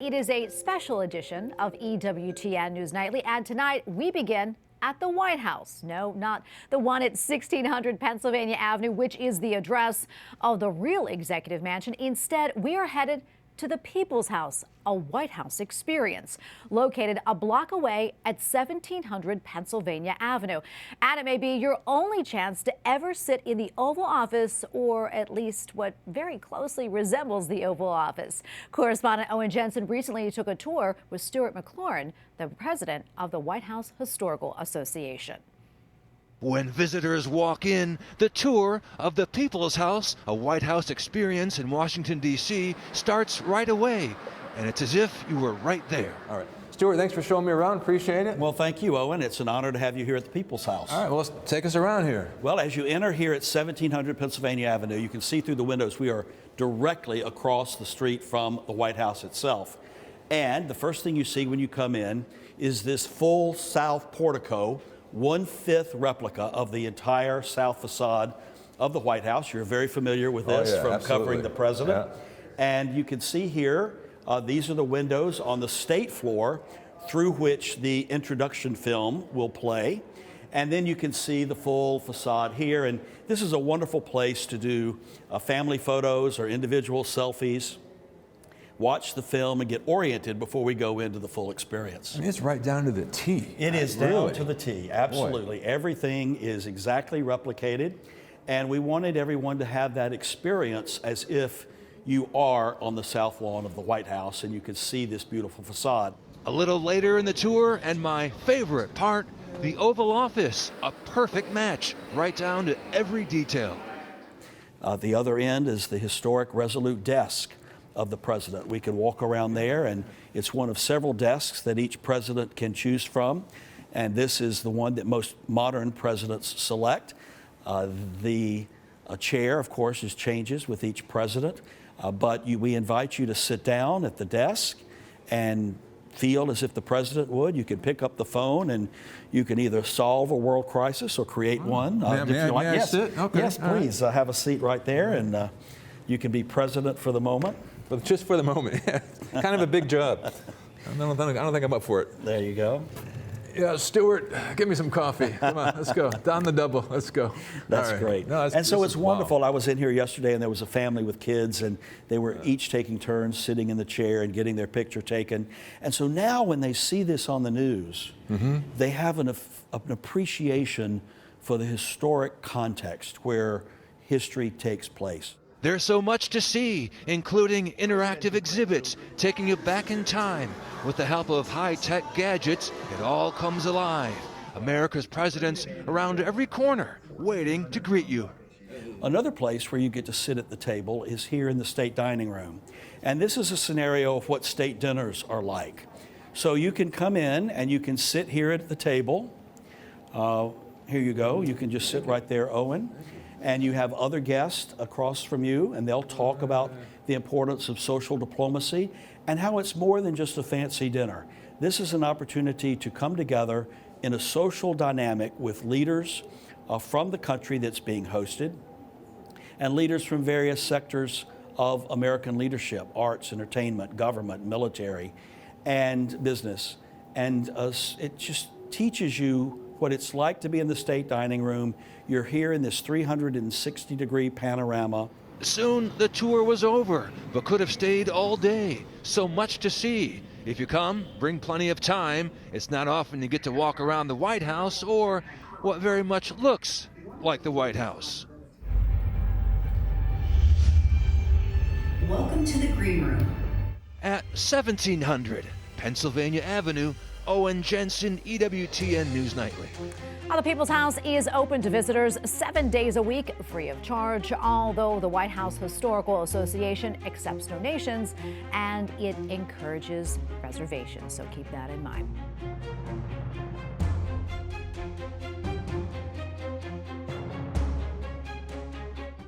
It is a special edition of EWTN News Nightly, and tonight we begin at the White House. No, not the one at 1600 Pennsylvania Avenue, which is the address of the real executive mansion. Instead, we are headed to the People's House, a White House experience, located a block away at 1700 Pennsylvania Avenue. And it may be your only chance to ever sit in the Oval Office, or at least what very closely resembles the Oval Office. Correspondent Owen Jensen recently took a tour with Stuart McLaurin, the president of the White House Historical Association. When visitors walk in, the tour of the People's House, a White House experience in Washington, D.C., starts right away. And it's as if you were right there. All right. Stuart, thanks for showing me around. Appreciate it. Well, thank you, Owen. It's an honor to have you here at the People's House. All right, well, take us around here. Well, as you enter here at 1700 Pennsylvania Avenue, you can see through the windows we are directly across the street from the White House itself. And the first thing you see when you come in is this full south portico, 1/5 replica of the entire south facade of the White House. You're very familiar with this from absolutely. covering the president. Yeah. And you can see here, these are the windows on the state floor through which the introduction film will play. And then you can see the full facade here. And this is a wonderful place to do family photos or individual selfies. Watch the film and get oriented before we go into the full experience. I mean, it's right down to the T. It is down to the T, absolutely. Boy. Everything is exactly replicated, and we wanted everyone to have that experience as if you are on the south lawn of the White House and you can see this beautiful facade. A little later in the tour, and my favorite part, the Oval Office, a perfect match, right down to every detail. The other end is the historic Resolute desk of the president. We can walk around there, and it's one of several desks that each president can choose from, and this is the one that most modern presidents select. The chair, of course, changes with each president, but we invite you to sit down at the desk and feel as if the president would. You can pick up the phone and you can either solve a world crisis or create one. May I sit? Okay. Yes, please. Have a seat right there, and you can be president for the moment. But just for the moment, kind of a big job. I don't think I'm up for it. There you go. Yeah, Stuart, give me some coffee. Come on, let's go. Down the double, let's go. That's great. No, and so it's wonderful. Wow. I was in here yesterday, and there was a family with kids, and they were each taking turns sitting in the chair and getting their picture taken. And so now when they see this on the news, they have an appreciation for the historic context where history takes place. There's so much to see, including interactive exhibits, taking you back in time. With the help of high-tech gadgets, it all comes alive. America's presidents around every corner, waiting to greet you. Another place where you get to sit at the table is here in the state dining room. And this is a scenario of what state dinners are like. So you can come in and you can sit here at the table. Here you go. You can just sit right there, Owen. And you have other guests across from you, and they'll talk about the importance of social diplomacy and how it's more than just a fancy dinner. This is an opportunity to come together in a social dynamic with leaders from the country that's being hosted and leaders from various sectors of American leadership, arts, entertainment, government, military, and business. And it just teaches you what it's like to be in the state dining room. You're here in this 360-degree panorama. Soon the tour was over, but could have stayed all day. So much to see. If you come, bring plenty of time. It's not often you get to walk around the White House or what very much looks like the White House. Welcome to the Green Room. At 1700 Pennsylvania Avenue, Owen Jensen, EWTN News Nightly. The People's House is open to visitors 7 days a week, free of charge, although the White House Historical Association accepts donations and it encourages reservations, so keep that in mind.